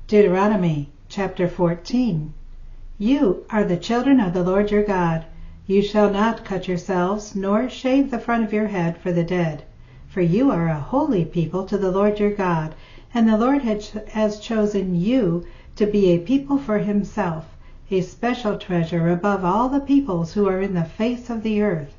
Deuteronomy chapter 14. You are the children of the Lord your God. You shall not cut yourselves, nor shave the front of your head for the dead. For you are a holy people to the Lord your God, and the Lord has chosen you to be a people for himself, a special treasure above all the peoples who are in the face of the earth.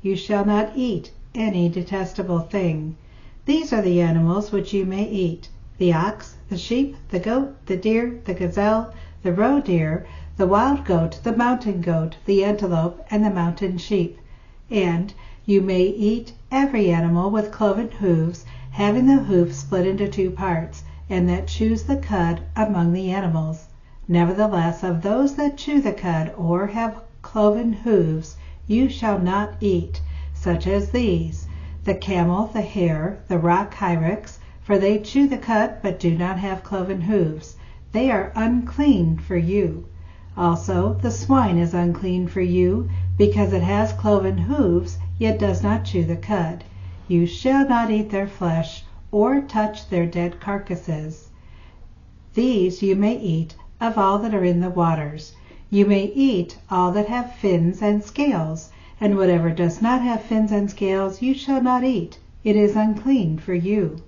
You shall not eat any detestable thing. These are the animals which you may eat: the ox, the sheep, the goat, the deer, the gazelle, the roe deer, the wild goat, the mountain goat, the antelope, and the mountain sheep. And you may eat every animal with cloven hooves, having the hoof split into 2 parts, and that chews the cud among the animals. Nevertheless, of those that chew the cud or have cloven hooves, you shall not eat, such as these: the camel, the hare, the rock hyrax, for they chew the cud but do not have cloven hooves. They are unclean for you. Also the swine is unclean for you, because it has cloven hooves, yet does not chew the cud. You shall not eat their flesh, or touch their dead carcasses. These you may eat of all that are in the waters. You may eat all that have fins and scales, and whatever does not have fins and scales you shall not eat. It is unclean for you.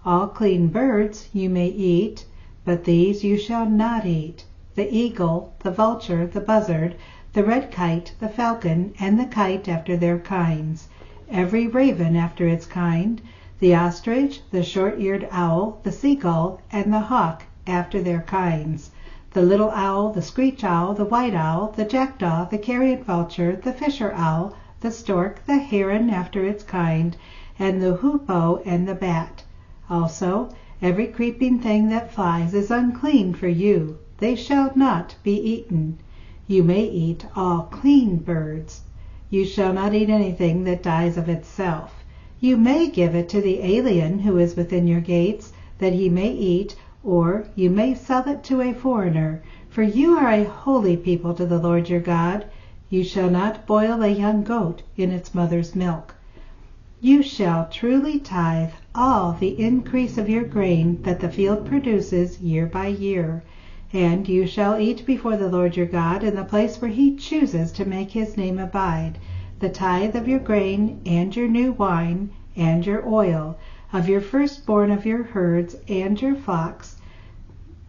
All clean birds you may eat, but these you shall not eat: the eagle, the vulture, the buzzard, the red kite, the falcon, and the kite after their kinds, every raven after its kind, the ostrich, the short-eared owl, the seagull, and the hawk after their kinds, the little owl, the screech owl, the white owl, the jackdaw, the carrion vulture, the fisher owl, the stork, the heron after its kind, and the hoopoe and the bat. Also every creeping thing that flies is unclean for you. They shall not be eaten. You may eat all clean birds. You shall not eat anything that dies of itself. You may give it to the alien who is within your gates, that he may eat, or you may sell it to a foreigner, for you are a holy people to the Lord your God. You shall not boil a young goat in its mother's milk. You shall truly tithe all the increase of your grain that the field produces year by year. And you shall eat before the Lord your God in the place where he chooses to make his name abide, the tithe of your grain, and your new wine, and your oil, of your firstborn of your herds and your flocks,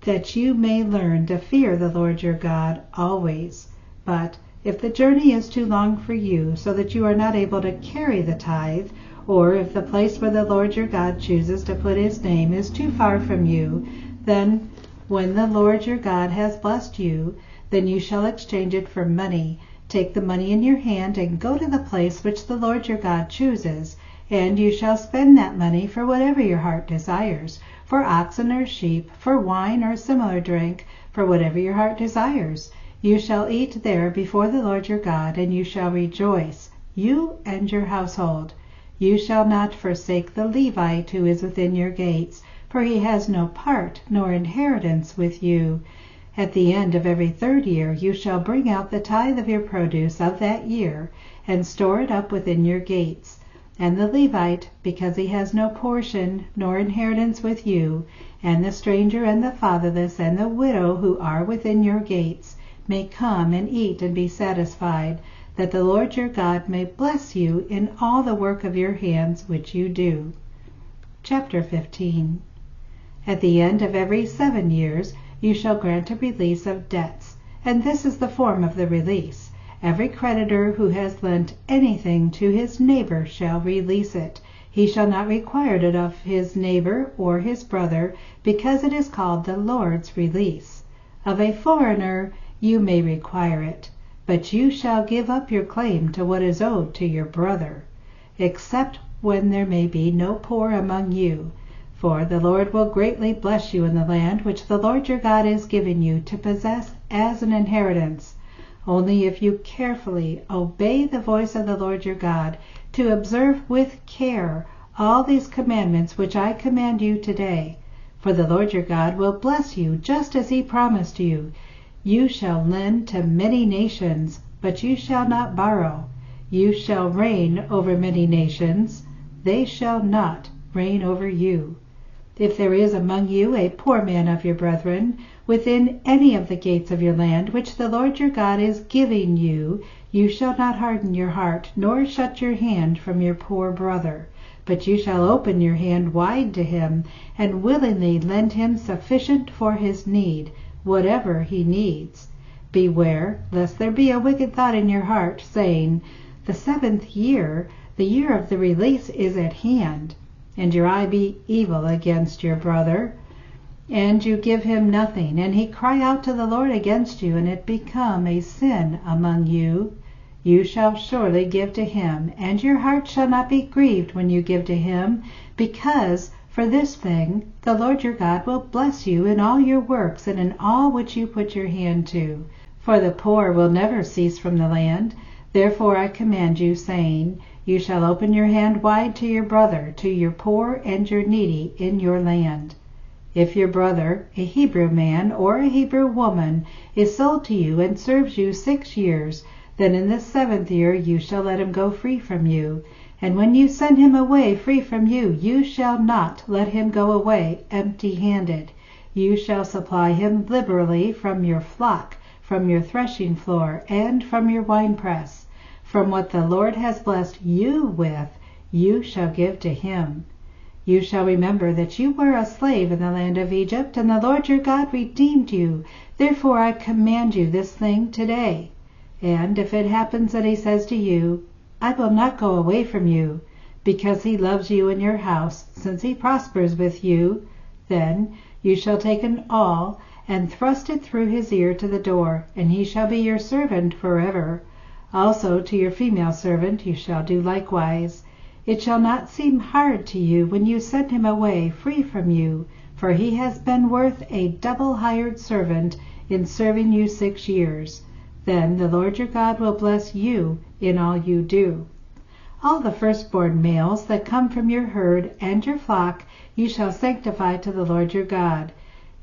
that you may learn to fear the Lord your God always. But if the journey is too long for you, so that you are not able to carry the tithe, or if the place where the Lord your God chooses to put his name is too far from you, then when the Lord your God has blessed you, then you shall exchange it for money. Take the money in your hand and go to the place which the Lord your God chooses, and you shall spend that money for whatever your heart desires, for oxen or sheep, for wine or similar drink, for whatever your heart desires. You shall eat there before the Lord your God, and you shall rejoice, you and your household. You shall not forsake the Levite who is within your gates, for he has no part nor inheritance with you. At the end of every 3rd year you shall bring out the tithe of your produce of that year, and store it up within your gates. And the Levite, because he has no portion nor inheritance with you, and the stranger and the fatherless and the widow who are within your gates, may come and eat and be satisfied, that the Lord your God may bless you in all the work of your hands which you do. Chapter 15. At the end of every 7 years you shall grant a release of debts, and this is the form of the release. Every creditor who has lent anything to his neighbor shall release it. He shall not require it of his neighbor or his brother, because it is called the Lord's release. Of a foreigner you may require it, but you shall give up your claim to what is owed to your brother, except when there may be no poor among you. For the Lord will greatly bless you in the land which the Lord your God is giving you to possess as an inheritance. Only if you carefully obey the voice of the Lord your God, to observe with care all these commandments which I command you today. For the Lord your God will bless you just as he promised you. You shall lend to many nations, but you shall not borrow. You shall reign over many nations. They shall not reign over you. If there is among you a poor man of your brethren, within any of the gates of your land, which the Lord your God is giving you, you shall not harden your heart, nor shut your hand from your poor brother, but you shall open your hand wide to him, and willingly lend him sufficient for his need, whatever he needs. Beware, lest there be a wicked thought in your heart, saying, The 7th year, the year of the release, is at hand, and your eye be evil against your brother, and you give him nothing, and he cry out to the Lord against you, and it become a sin among you. You shall surely give to him, and your heart shall not be grieved when you give to him, because for this thing the Lord your God will bless you in all your works and in all which you put your hand to. For the poor will never cease from the land. Therefore I command you, saying, You shall open your hand wide to your brother, to your poor and your needy in your land. If your brother, a Hebrew man or a Hebrew woman, is sold to you and serves you 6 years, then in the 7th year you shall let him go free from you. And when you send him away free from you, you shall not let him go away empty-handed. You shall supply him liberally from your flock, from your threshing floor, and from your winepress. From what the Lord has blessed you with, you shall give to him. You shall remember that you were a slave in the land of Egypt, and the Lord your God redeemed you. Therefore I command you this thing today. And if it happens that he says to you, I will not go away from you, because he loves you in your house, since he prospers with you, then you shall take an awl and thrust it through his ear to the door, and he shall be your servant forever. Also to your female servant you shall do likewise. It shall not seem hard to you when you send him away free from you, for he has been worth a double hired servant in serving you 6 years. Then the Lord your God will bless you in all you do. All the firstborn males that come from your herd and your flock you shall sanctify to the Lord your God.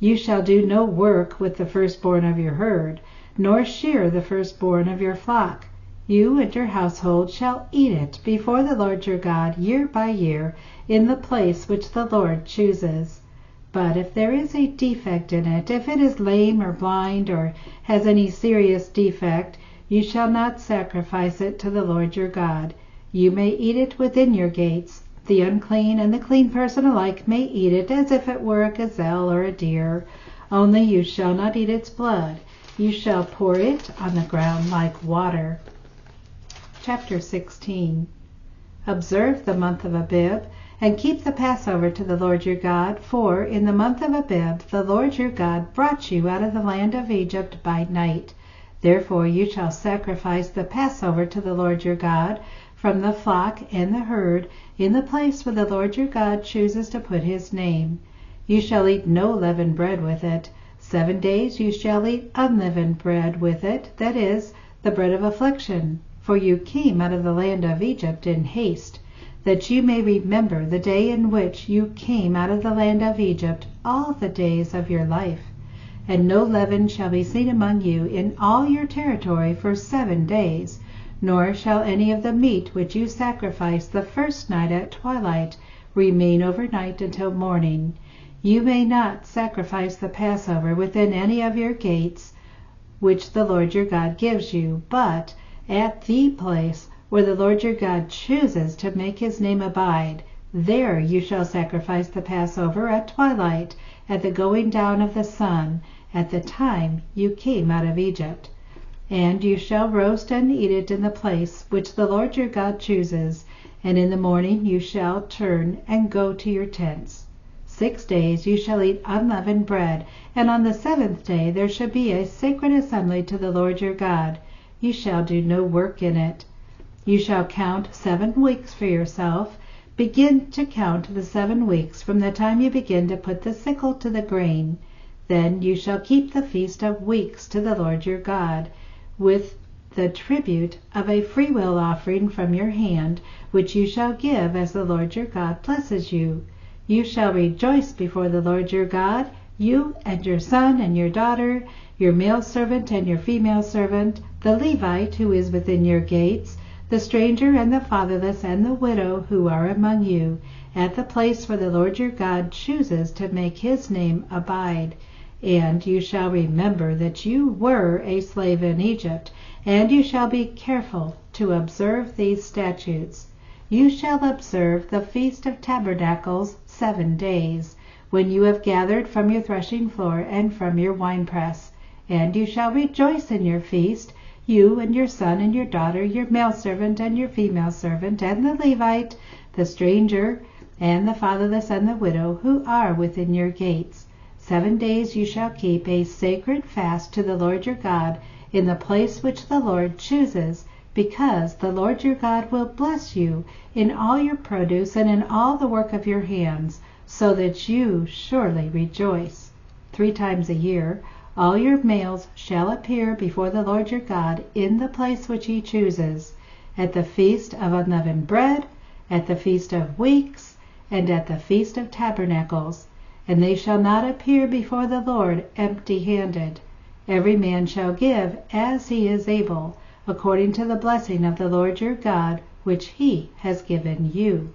You shall do no work with the firstborn of your herd, nor shear the firstborn of your flock. You and your household shall eat it before the Lord your God year by year in the place which the Lord chooses. But if there is a defect in it, if it is lame or blind or has any serious defect, you shall not sacrifice it to the Lord your God. You may eat it within your gates. The unclean and the clean person alike may eat it as if it were a gazelle or a deer. Only you shall not eat its blood. You shall pour it on the ground like water. Chapter 16. Observe the month of Abib, and keep the Passover to the Lord your God, for in the month of Abib the Lord your God brought you out of the land of Egypt by night. Therefore you shall sacrifice the Passover to the Lord your God from the flock and the herd in the place where the Lord your God chooses to put his name. You shall eat no leavened bread with it. 7 days you shall eat unleavened bread with it, that is, the bread of affliction. For you came out of the land of Egypt in haste, that you may remember the day in which you came out of the land of Egypt all the days of your life. And no leaven shall be seen among you in all your territory for 7 days, nor shall any of the meat which you sacrifice the first night at twilight remain overnight until morning. You may not sacrifice the Passover within any of your gates, which the Lord your God gives you, but at the place where the Lord your God chooses to make his name abide, there you shall sacrifice the Passover at twilight, at the going down of the sun, at the time you came out of Egypt. And you shall roast and eat it in the place which the Lord your God chooses, and in the morning you shall turn and go to your tents. 6 days you shall eat unleavened bread, and on the 7th day there shall be a sacred assembly to the Lord your God. You shall do no work in it. You shall count 7 weeks for yourself. Begin to count the 7 weeks from the time you begin to put the sickle to the grain. Then you shall keep the feast of weeks to the Lord your God, with the tribute of a freewill offering from your hand, which you shall give as the Lord your God blesses you. You shall rejoice before the Lord your God, you and your son and your daughter, your male servant and your female servant, the Levite who is within your gates, the stranger and the fatherless and the widow who are among you, at the place where the Lord your God chooses to make his name abide. And you shall remember that you were a slave in Egypt, and you shall be careful to observe these statutes. You shall observe the Feast of Tabernacles 7 days, when you have gathered from your threshing floor and from your winepress. And you shall rejoice in your feast, you and your son and your daughter, your male servant and your female servant, and the Levite, the stranger, and the fatherless and the widow who are within your gates. 7 days you shall keep a sacred fast to the Lord your God in the place which the Lord chooses, because the Lord your God will bless you in all your produce and in all the work of your hands, so that you surely rejoice. 3 times a year all your males shall appear before the Lord your God in the place which he chooses, at the feast of unleavened bread, at the feast of weeks, and at the feast of tabernacles. And they shall not appear before the Lord empty-handed. Every man shall give as he is able, according to the blessing of the Lord your God, which he has given you.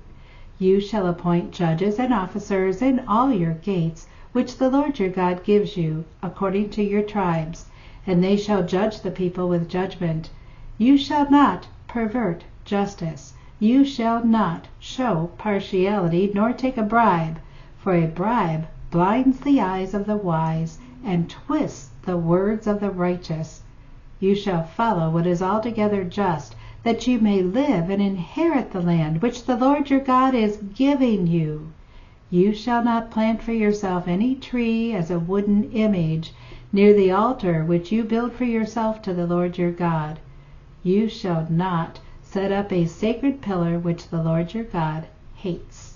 You shall appoint judges and officers in all your gates, which the Lord your God gives you, according to your tribes, and they shall judge the people with judgment. You shall not pervert justice. You shall not show partiality, nor take a bribe, for a bribe blinds the eyes of the wise and twists the words of the righteous. You shall follow what is altogether just, that you may live and inherit the land which the Lord your God is giving you. You shall not plant for yourself any tree as a wooden image near the altar which you build for yourself to the Lord your God. You shall not set up a sacred pillar which the Lord your God hates.